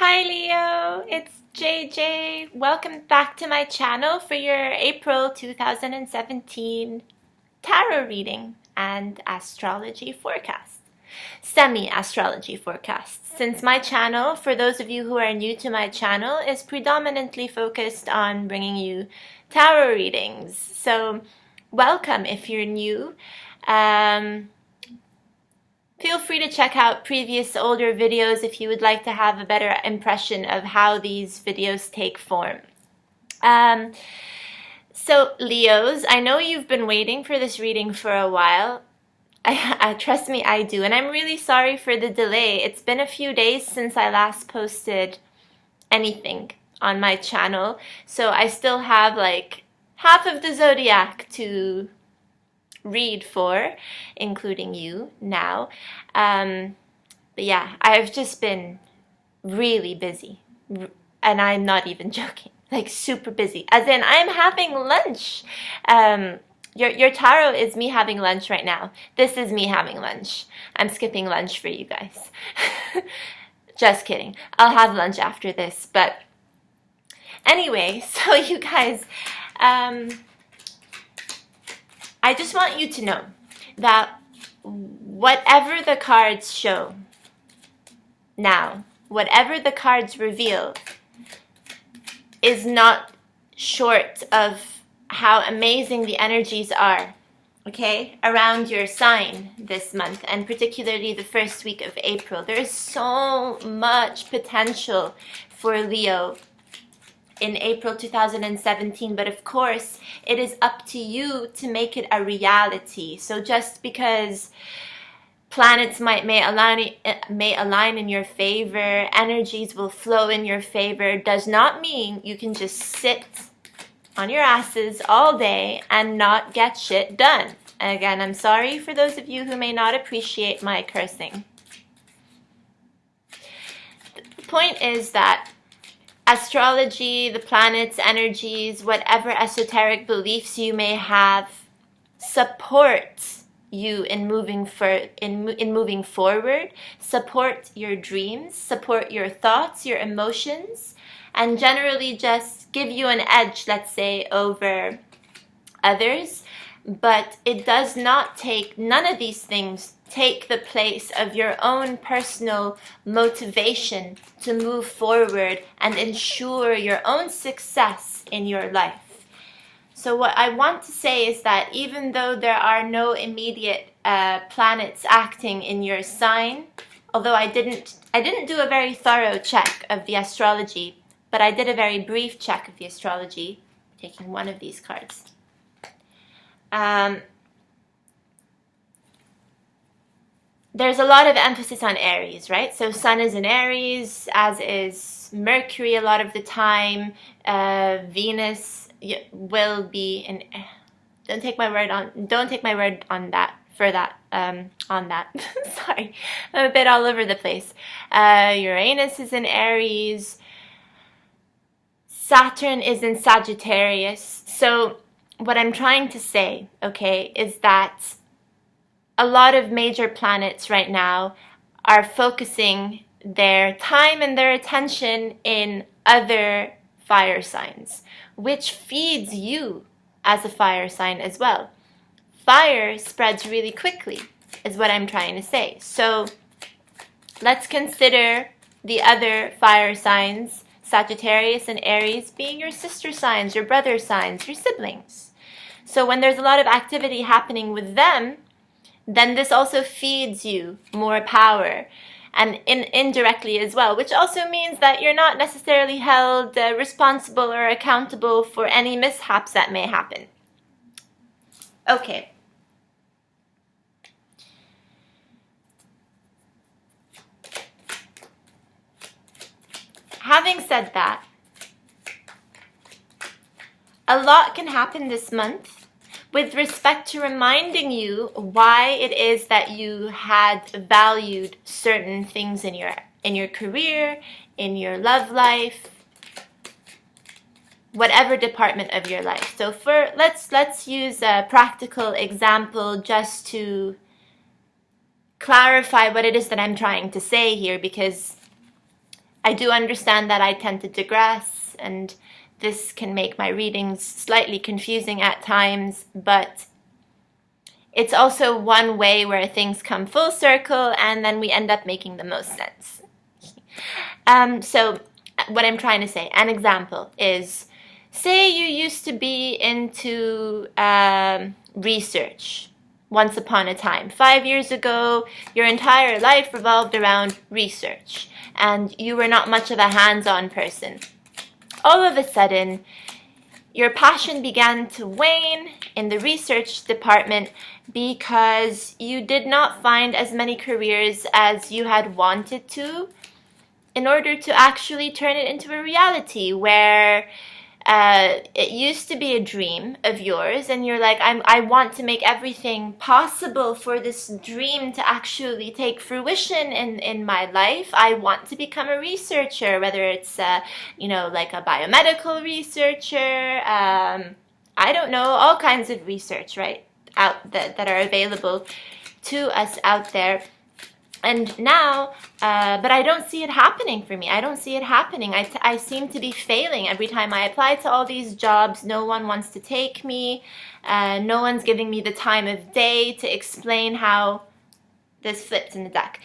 Hi Leo, it's JJ. Welcome back to my channel for your April 2017 tarot reading and astrology forecast. Semi-astrology forecast. Since my channel, for those of you who are new to my channel, is predominantly focused on bringing you tarot readings. So welcome if you're new. Feel free to check out previous older videos if you would like to have a better impression of how these videos take form. So Leos, I know you've been waiting for this reading for a while. Trust me, I do. And I'm really sorry for the delay. It's been a few days since I last posted anything on my channel. So I still have like half of the zodiac to read for, including you now. But yeah, I've just been really busy, and I'm not even joking, like super busy, as in I'm having lunch. Your tarot is me having lunch right now. This is me having lunch. I'm skipping lunch for you guys. Just kidding. I'll have lunch after this. But anyway, so you guys, I just want you to know that whatever the cards show now, whatever the cards reveal, is not short of how amazing the energies are, okay, around your sign this month, and particularly the first week of April. There is so much potential for Leo in April 2017, but of course it is up to you to make it a reality. So just because planets may align in your favor, energies will flow in your favor, does not mean you can just sit on your asses all day and not get shit done. And again, I'm sorry for those of you who may not appreciate my cursing. The point is that astrology, the planets, energies, whatever esoteric beliefs you may have, support you in moving forward, support your dreams, support your thoughts, your emotions, and generally just give you an edge, let's say, over others. But it does not take, none of these things take the place of your own personal motivation to move forward and ensure your own success in your life. So what I want to say is that even though there are no immediate planets acting in your sign, although I didn't do a very thorough check of the astrology, but I did a very brief check of the astrology, taking one of these cards. There's a lot of emphasis on Aries, right? So Sun is in Aries, as is Mercury a lot of the time. Venus will be in. Don't take my word on that. Sorry, I'm a bit all over the place. Uranus is in Aries. Saturn is in Sagittarius. So what I'm trying to say, okay, is that a lot of major planets right now are focusing their time and their attention in other fire signs, which feeds you as a fire sign as well. Fire spreads really quickly, is what I'm trying to say. So let's consider the other fire signs, Sagittarius and Aries, being your sister signs, your brother signs, your siblings. So when there's a lot of activity happening with them, then this also feeds you more power, and indirectly as well, which also means that you're not necessarily held responsible or accountable for any mishaps that may happen. Okay. Having said that, a lot can happen this month with respect to reminding you why it is that you had valued certain things in your career, in your love life, whatever department of your life. So let's use a practical example just to clarify what it is that I'm trying to say here, because I do understand that I tend to digress, and this can make my readings slightly confusing at times, but it's also one way where things come full circle and then we end up making the most sense. So what I'm trying to say, an example is, say you used to be into research once upon a time. 5 years ago, your entire life revolved around research, and you were not much of a hands-on person. All of a sudden, your passion began to wane in the research department because you did not find as many careers as you had wanted to, in order to actually turn it into a reality where it used to be a dream of yours, and you're like, I want to make everything possible for this dream to actually take fruition in my life. I want to become a researcher, whether it's like a biomedical researcher, I don't know, all kinds of research, right, that are available to us out there. And now, but I don't see it happening for me. I don't see it happening. I seem to be failing. Every time I apply to all these jobs, no one wants to take me. No one's giving me the time of day to explain how, this flipped in the deck,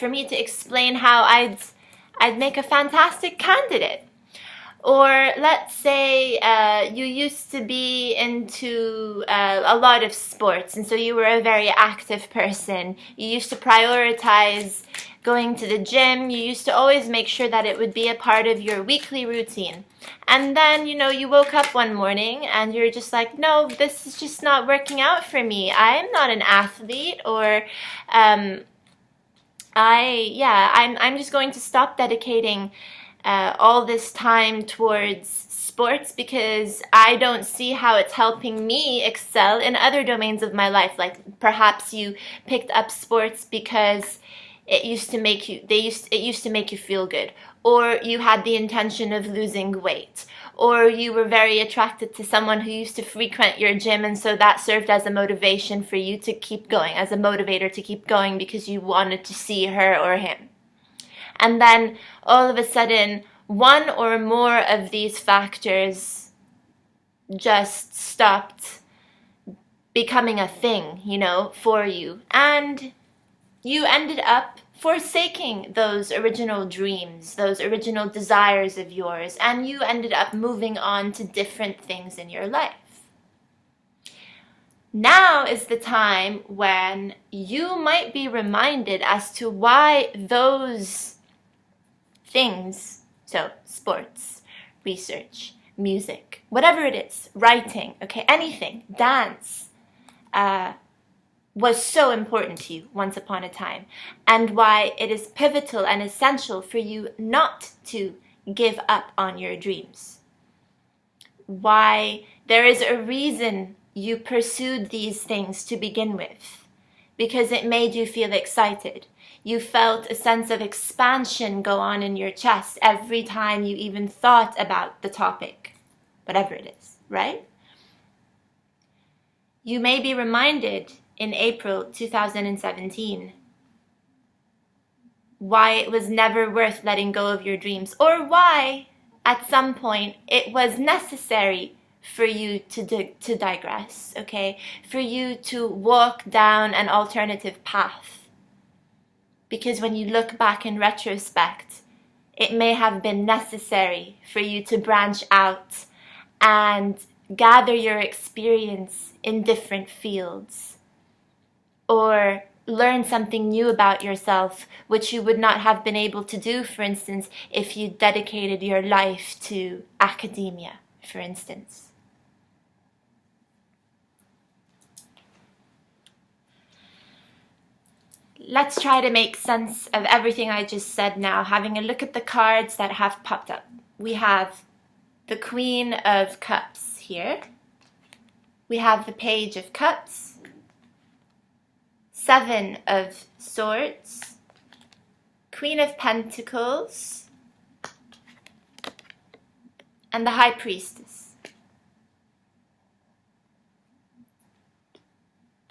for me to explain how I'd make a fantastic candidate. Or let's say you used to be into a lot of sports, and so you were a very active person. You used to prioritize going to the gym. You used to always make sure that it would be a part of your weekly routine. And then, you woke up one morning and you're just like, no, this is just not working out for me. I'm not an athlete, or I'm just going to stop dedicating all this time towards sports because I don't see how it's helping me excel in other domains of my life. Like perhaps you picked up sports because it used to make you feel good, or you had the intention of losing weight, or you were very attracted to someone who used to frequent your gym, and so that served as a motivation for you to keep going, as a motivator to keep going because you wanted to see her or him. And then all of a sudden, one or more of these factors just stopped becoming a thing, for you. And you ended up forsaking those original dreams, those original desires of yours, and you ended up moving on to different things in your life. Now is the time when you might be reminded as to why those things, so sports, research, music, whatever it is, writing, okay, anything, dance, was so important to you once upon a time, and why it is pivotal and essential for you not to give up on your dreams. Why there is a reason you pursued these things to begin with, because it made you feel excited. You felt a sense of expansion go on in your chest every time you even thought about the topic, whatever it is, right? You may be reminded in April 2017 why it was never worth letting go of your dreams, or why at some point it was necessary for you to digress, okay? For you to walk down an alternative path. Because when you look back in retrospect, it may have been necessary for you to branch out and gather your experience in different fields, or learn something new about yourself, which you would not have been able to do, for instance, if you dedicated your life to academia, for instance. Let's try to make sense of everything I just said now, having a look at the cards that have popped up. We have the Queen of Cups here. We have the Page of Cups, Seven of Swords, Queen of Pentacles, and the High Priestess.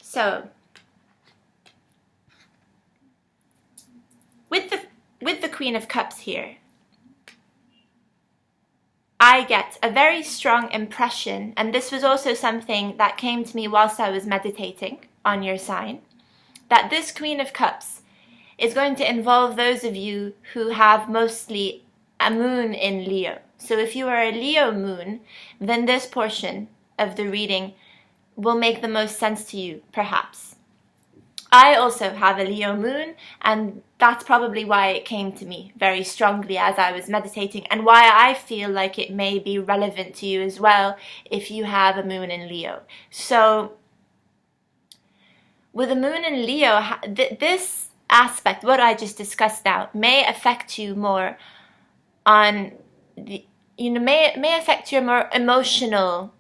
So, with the with the Queen of Cups here, I get a very strong impression, and this was also something that came to me whilst I was meditating on your sign, that this Queen of Cups is going to involve those of you who have mostly a moon in Leo. So if you are a Leo moon, then this portion of the reading will make the most sense to you, perhaps. I also have a Leo moon, and that's probably why it came to me very strongly as I was meditating, and why I feel like it may be relevant to you as well if you have a moon in Leo. So with a moon in Leo, this aspect, what I just discussed now, may affect you more on the, may affect your more emotional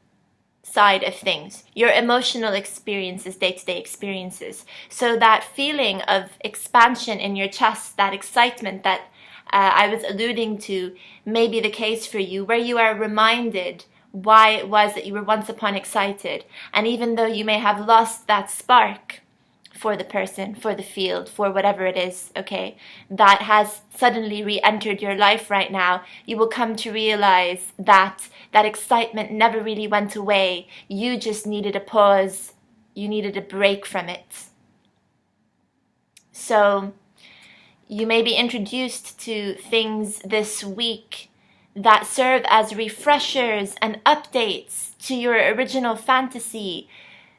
side of things, your emotional experiences, day-to-day experiences. So that feeling of expansion in your chest, that excitement that I was alluding to, may be the case for you, where you are reminded why it was that you were once upon excited. And even though you may have lost that spark for the person, for the field, for whatever it is, okay, that has suddenly re-entered your life right now, you will come to realize that that excitement never really went away. You just needed a pause. You needed a break from it. So you may be introduced to things this week that serve as refreshers and updates to your original fantasy,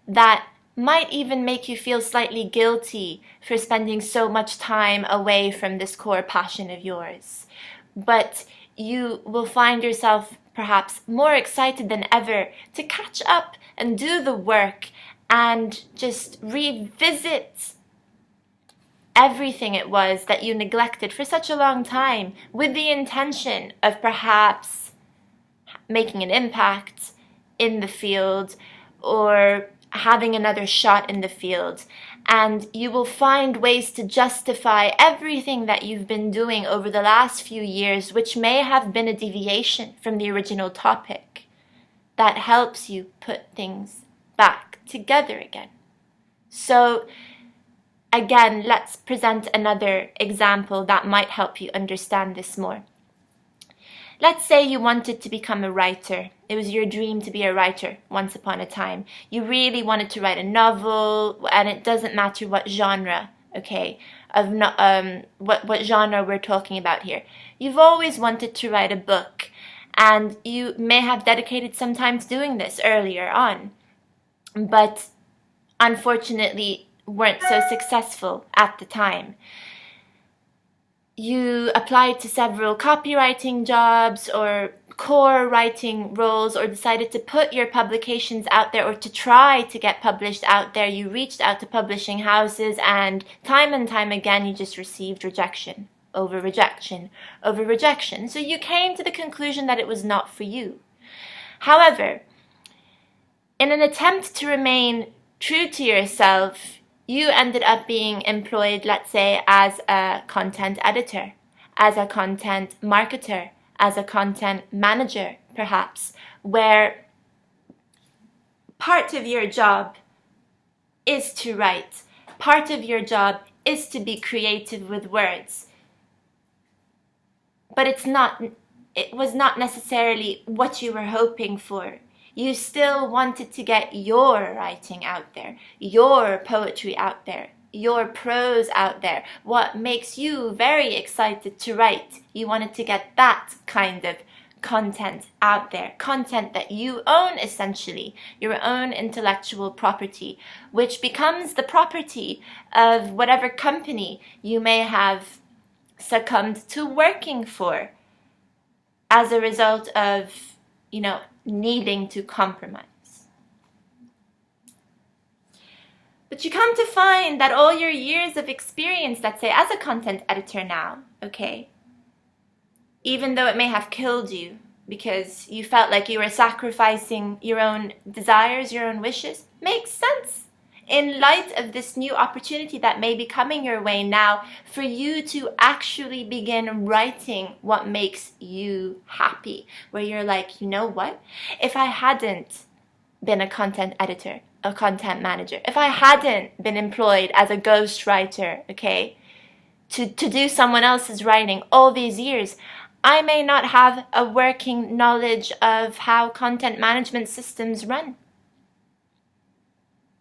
that might even make you feel slightly guilty for spending so much time away from this core passion of yours. But you will find yourself perhaps more excited than ever to catch up and do the work and just revisit everything it was that you neglected for such a long time, with the intention of perhaps making an impact in the field or having another shot in the field. And you will find ways to justify everything that you've been doing over the last few years, which may have been a deviation from the original topic, that helps you put things back together again. So again, let's present another example that might help you understand this more. Let's say you wanted to become a writer. It was your dream to be a writer once upon a time. You really wanted to write a novel, and it doesn't matter what genre, okay, what genre we're talking about here. You've always wanted to write a book, and you may have dedicated some time to doing this earlier on, but unfortunately weren't so successful at the time. You applied to several copywriting jobs or core writing roles, or decided to put your publications out there or to try to get published out there. You reached out to publishing houses, and time again you just received rejection over rejection over rejection. So you came to the conclusion that it was not for you. However, in an attempt to remain true to yourself, you ended up being employed, let's say, as a content editor, as a content marketer, as a content manager, perhaps, where part of your job is to write, part of your job is to be creative with words. But it was not necessarily what you were hoping for. You still wanted to get your writing out there, your poetry out there, your prose out there, what makes you very excited to write. You wanted to get that kind of content out there, content that you own, essentially, your own intellectual property, which becomes the property of whatever company you may have succumbed to working for as a result of, needing to compromise. But you come to find that all your years of experience, let's say, as a content editor now, okay, even though it may have killed you because you felt like you were sacrificing your own desires, your own wishes, makes sense in light of this new opportunity that may be coming your way now for you to actually begin writing what makes you happy, where you're like, you know what? If I hadn't been a content editor, a content manager, if I hadn't been employed as a ghostwriter, okay, to do someone else's writing all these years. I may not have a working knowledge of how content management systems run.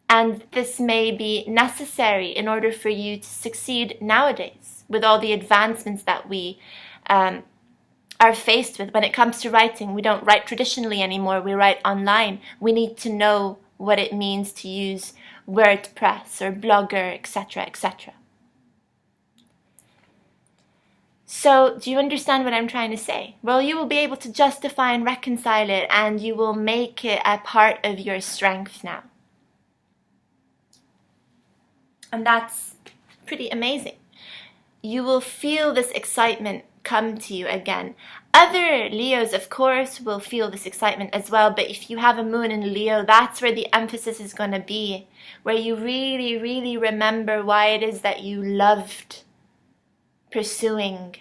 And this may be necessary in order for you to succeed nowadays with all the advancements that we are faced with. When it comes to writing, we don't write traditionally anymore, we write online. We need to know what it means to use WordPress or Blogger, etc., etc. So, do you understand what I'm trying to say? Well, you will be able to justify and reconcile it, and you will make it a part of your strength now. And that's pretty amazing. You will feel this excitement come to you again. Other Leos, of course, will feel this excitement as well, but if you have a moon in Leo, that's where the emphasis is going to be, where you really, really remember why it is that you loved pursuing.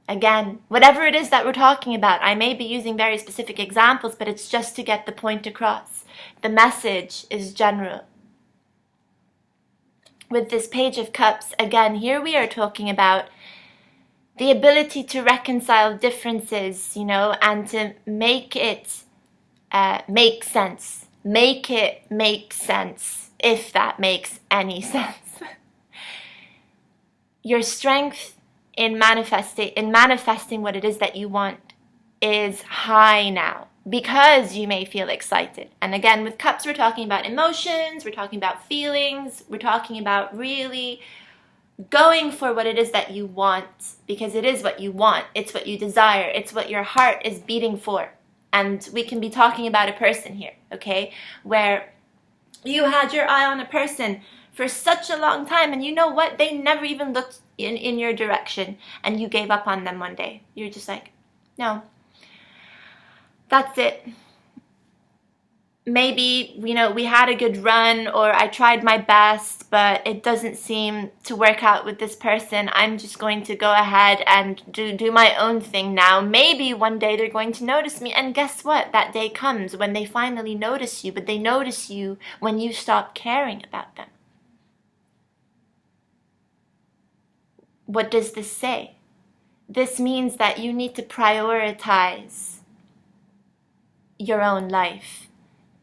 Again, whatever it is that we're talking about, I may be using very specific examples, but it's just to get the point across. The message is general. With this Page of Cups, again, here we are talking about the ability to reconcile differences, and to make it make sense. Make it make sense, if that makes any sense. Your strength in manifesting what it is that you want is high now, because you may feel excited. And again, with cups, we're talking about emotions, we're talking about feelings, we're talking about really going for what it is that you want, because it is what you want, it's what you desire, it's what your heart is beating for. And we can be talking about a person here, okay, where you had your eye on a person for such a long time, and you know what, they never even looked in your direction, and you gave up on them one day. You're just like, no, that's it. Maybe, we had a good run, or I tried my best, but it doesn't seem to work out with this person. I'm just going to go ahead and do my own thing now. Maybe one day they're going to notice me, and guess what? That day comes when they finally notice you, but they notice you when you stop caring about them. What does this say? This means that you need to prioritize your own life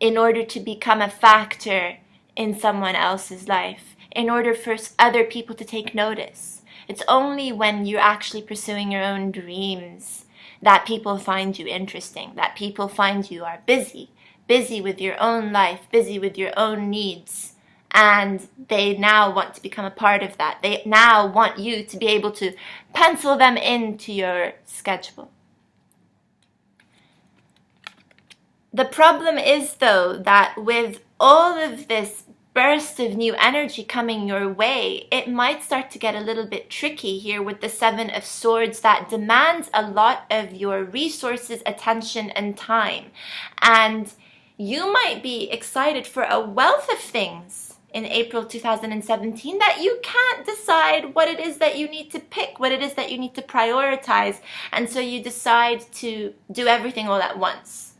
in order to become a factor in someone else's life, in order for other people to take notice. It's only when you're actually pursuing your own dreams that people find you interesting, that people find you are busy with your own life, busy with your own needs. And they now want to become a part of that. They now want you to be able to pencil them into your schedule. The problem is, though, that with all of this burst of new energy coming your way, it might start to get a little bit tricky here with the Seven of Swords that demands a lot of your resources, attention, and time. And you might be excited for a wealth of things in April 2017 that you can't decide what it is that you need to pick, what it is that you need to prioritize. And so you decide to do everything all at once.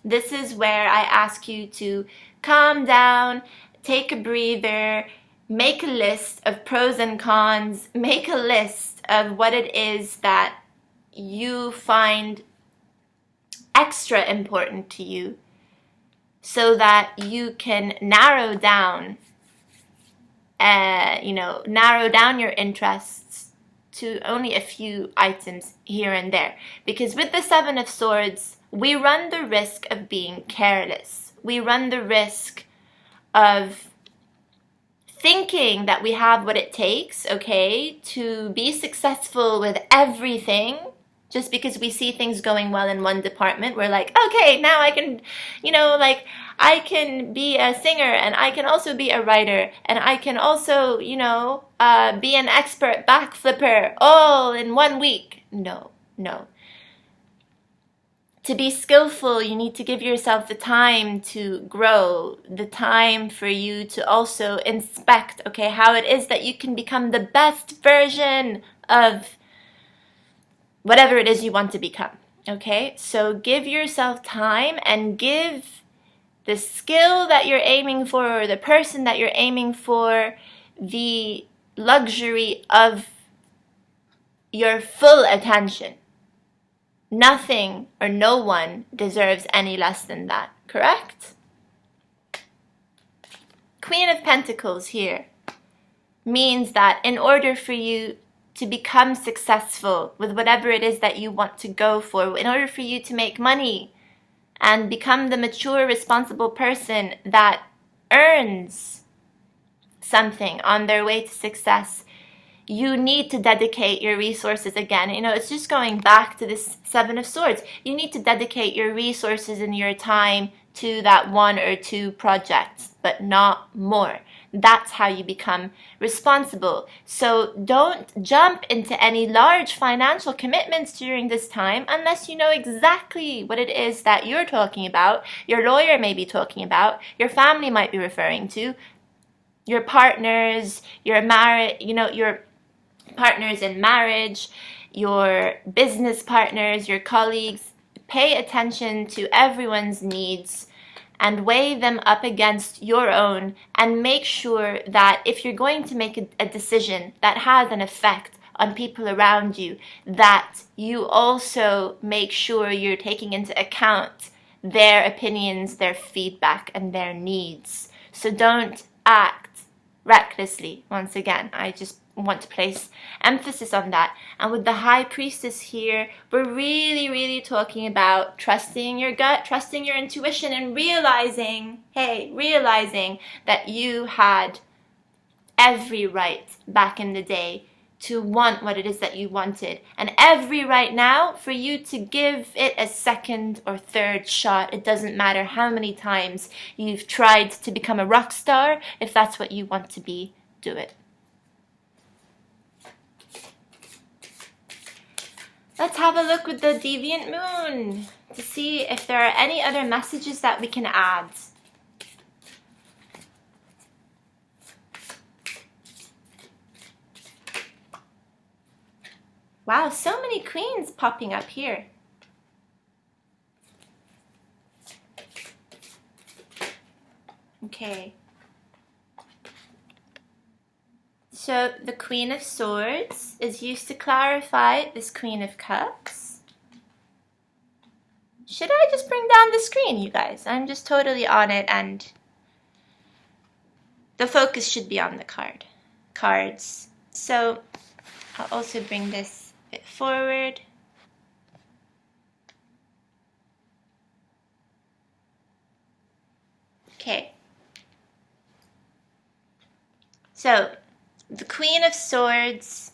This is where I ask you to calm down, take a breather, make a list of pros and cons, make a list of what it is that you find extra important to you, so that you can narrow down your interests to only a few items here and there. Because with the Seven of Swords, we run the risk of being careless. We run the risk of thinking that we have what it takes, okay, to be successful with everything. Just because we see things going well in one department, we're like, okay, now I can, I can be a singer, and I can also be a writer, and I can also, be an expert backflipper all in 1 week. No. To be skillful, you need to give yourself the time to grow, the time for you to also inspect, okay, how it is that you can become the best version of whatever it is you want to become, okay? So give yourself time, and give the skill that you're aiming for, or the person that you're aiming for, the luxury of your full attention. Nothing or no one deserves any less than that, correct? Queen of Pentacles here means that in order for you to become successful with whatever it is that you want to go for, in order for you to make money and become the mature, responsible person that earns something on their way to success, you need to dedicate your resources again. You know, it's just going back to this Seven of Swords. You need to dedicate your resources and your time to that 1 or 2 projects, but not more. That's how you become responsible. So don't jump into any large financial commitments during this time unless you know exactly what it is that you're talking about, your lawyer may be talking about, your family might be referring to, your partners, your partners in marriage, your business partners, your colleagues. Pay attention to everyone's needs and weigh them up against your own, and make sure that if you're going to make a decision that has an effect on people around you, that you also make sure you're taking into account their opinions, their feedback, and their needs. So don't act recklessly. Once again, I just want to place emphasis on that. And with the High Priestess here, we're really talking about trusting your gut, trusting your intuition, and realizing that you had every right back in the day to want what it is that you wanted, and every right now for you to give it a second or third shot. It doesn't matter how many times you've tried to become a rock star. If that's what you want to be, do it. Let's have a look with the Deviant Moon to see if there are any other messages that we can add. Wow, so many queens popping up here. Okay. So the Queen of Swords is used to clarify this Queen of Cups. Should I just bring down the screen, you guys? I'm just totally on it, and the focus should be on the cards. So I'll also bring this a bit forward. Okay. So the Queen of Swords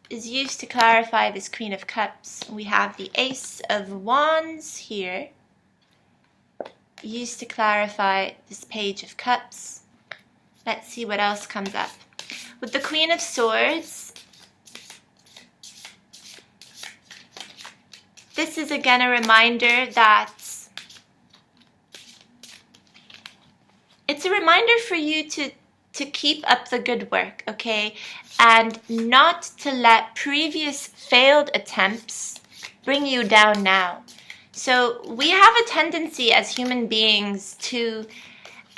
is used to clarify this Queen of Cups. We have the Ace of Wands here, used to clarify this Page of Cups. Let's see what else comes up. With the Queen of Swords, this is again a reminder that it's a reminder for you to keep up the good work, okay? And not to let previous failed attempts bring you down now. So we have a tendency as human beings to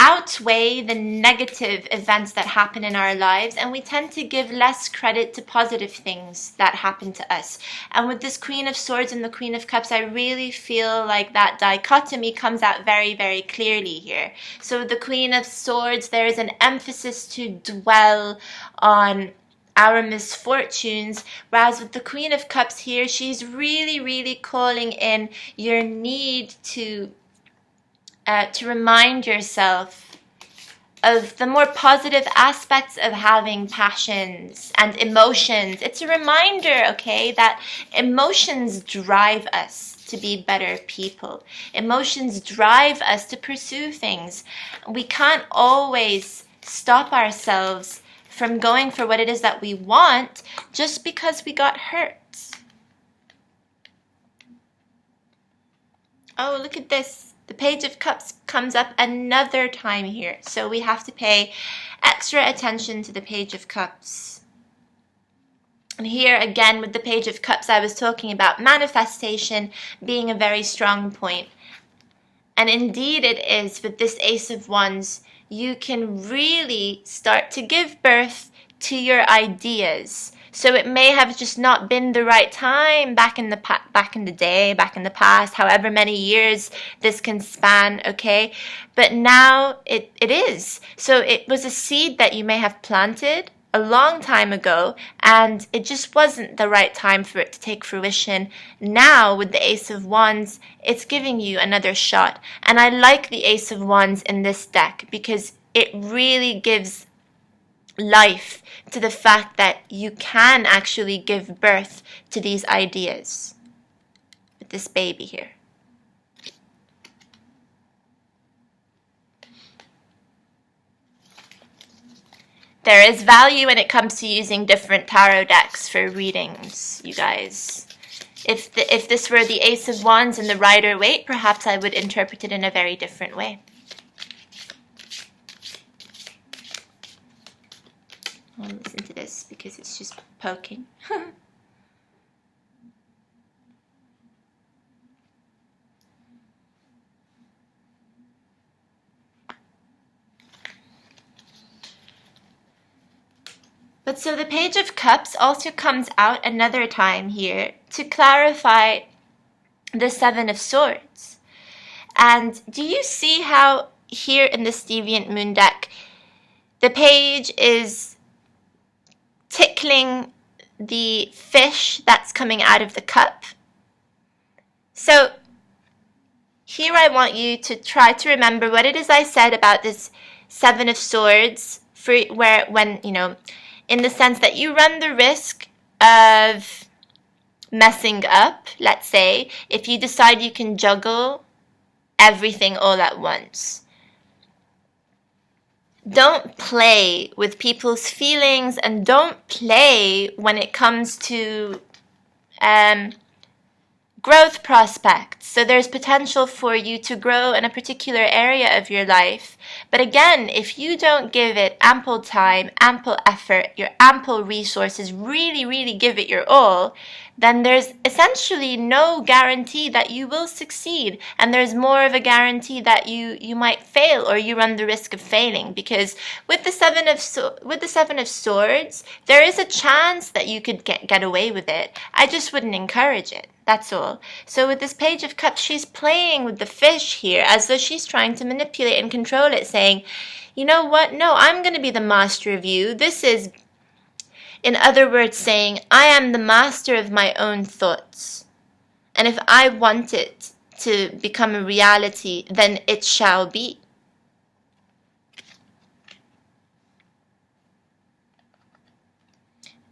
outweigh the negative events that happen in our lives, and we tend to give less credit to positive things that happen to us. And with this Queen of Swords and the Queen of Cups, I really feel like that dichotomy comes out very clearly here. So with the Queen of Swords, there is an emphasis to dwell on our misfortunes, whereas with the Queen of Cups here, she's really calling in your need to remind yourself of the more positive aspects of having passions and emotions. It's a reminder, okay, that emotions drive us to be better people. Emotions drive us to pursue things. We can't always stop ourselves from going for what it is that we want just because we got hurt. Oh, look at this. The Page of Cups comes up another time here. So we have to pay extra attention to the Page of Cups. And here again with the Page of Cups, I was talking about manifestation being a very strong point. And indeed it is with this Ace of Wands. You can really start to give birth to your ideas. So it may have just not been the right time back in the past, however many years this can span, okay? But now it is. So it was a seed that you may have planted a long time ago, and it just wasn't the right time for it to take fruition. Now, with the Ace of Wands, it's giving you another shot. And I like the Ace of Wands in this deck because it really gives life to the fact that you can actually give birth to these ideas with this baby here. There is value when it comes to using different tarot decks for readings, you guys. If this were the Ace of Wands and the Rider-Waite, perhaps I would interpret it in a very different way. I'll listen to this because it's just poking. But so the Page of Cups also comes out another time here to clarify the Seven of Swords. And do you see how here in this Deviant Moon deck, the page is tickling the fish that's coming out of the cup? So here I want you to try to remember what it is I said about this Seven of Swords, in the sense that you run the risk of messing up, let's say, if you decide you can juggle everything all at once. Don't play with people's feelings, and don't play when it comes to growth prospects. So there's potential for you to grow in a particular area of your life. But again, if you don't give it ample time, ample effort, your ample resources, really, really give it your all, then there's essentially no guarantee that you will succeed. And there's more of a guarantee that you might fail, or you run the risk of failing. Because with the Seven of Swords, there is a chance that you could get away with it. I just wouldn't encourage it. That's all. So with this Page of Cups, she's playing with the fish here as though she's trying to manipulate and control it, saying, you know what? No, I'm going to be the master of you. This is, in other words, saying, I am the master of my own thoughts. And if I want it to become a reality, then it shall be.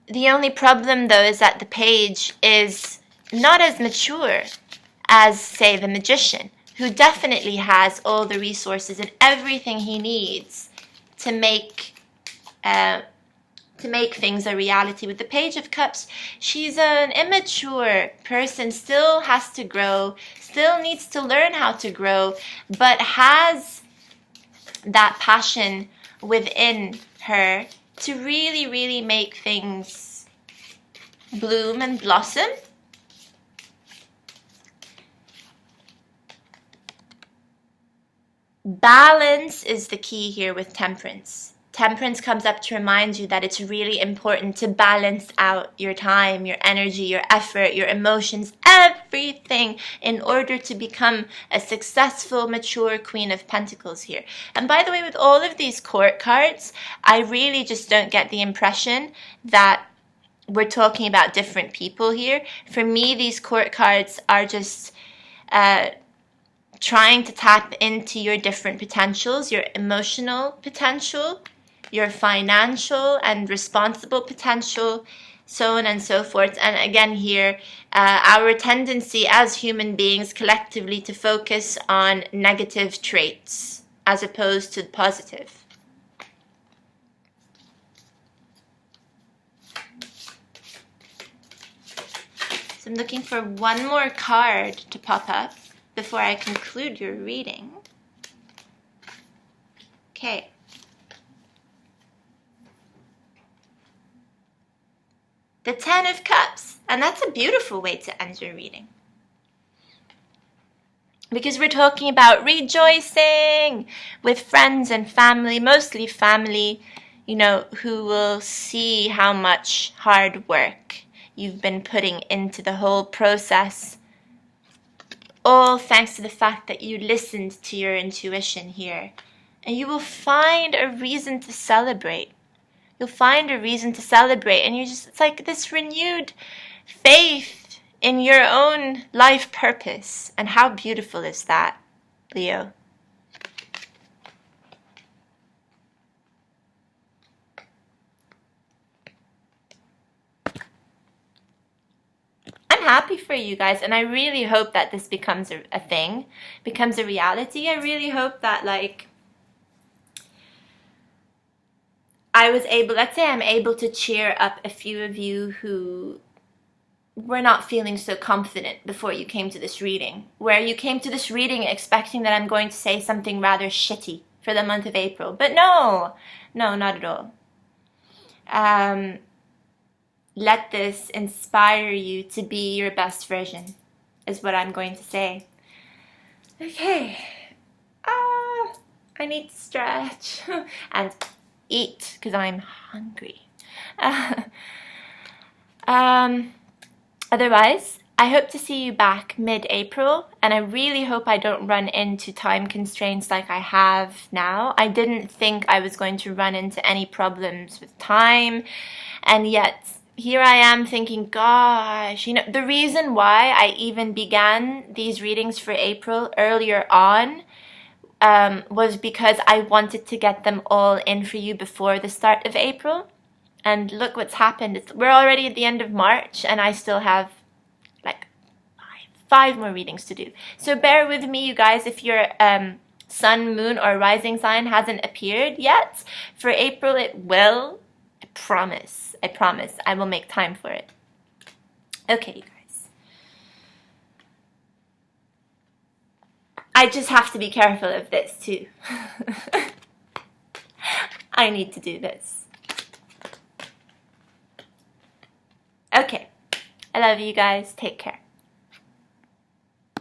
The only problem, though, is that the page is not as mature as, say, the Magician, who definitely has all the resources and everything he needs to make things a reality. With the Page of Cups, she's an immature person, still has to grow, still needs to learn how to grow, but has that passion within her to really, really make things bloom and blossom. Balance is the key here with Temperance. Temperance comes up to remind you that it's really important to balance out your time, your energy, your effort, your emotions, everything in order to become a successful, mature Queen of Pentacles here. And by the way, with all of these court cards, I really just don't get the impression that we're talking about different people here. For me, these court cards are just trying to tap into your different potentials, your emotional potential, your financial and responsible potential, so on and so forth. And again here, our tendency as human beings collectively to focus on negative traits as opposed to the positive. So I'm looking for one more card to pop up before I conclude your reading. Okay. The Ten of Cups. And that's a beautiful way to end your reading. Because we're talking about rejoicing with friends and family, mostly family. you know, who will see how much hard work you've been putting into the whole process, all thanks to the fact that you listened to your intuition here. And you will find a reason to celebrate. You'll find a reason to celebrate, and it's like this renewed faith in your own life purpose. And how beautiful is that, Leo? I'm happy for you guys, and I really hope that this becomes a thing, becomes a reality. I really hope that, like, I was able, let's say I'm able to cheer up a few of you who were not feeling so confident before you came to this reading, where you came to this reading expecting that I'm going to say something rather shitty for the month of April. But no, not at all. Let this inspire you to be your best version, is what I'm going to say. Okay. I need to stretch and eat because I'm hungry. Otherwise, I hope to see you back mid-April, and I really hope I don't run into time constraints like I have now. I didn't think I was going to run into any problems with time, and yet here I am thinking, gosh, you know, the reason why I even began these readings for April earlier on was because I wanted to get them all in for you before the start of April. And look what's happened. We're already at the end of March, and I still have like five more readings to do. So bear with me, you guys, if your sun, moon, or rising sign hasn't appeared yet. For April, it will. I promise. I will make time for it. Okay, you guys. I just have to be careful of this, too. I need to do this. Okay, I love you guys. Take care.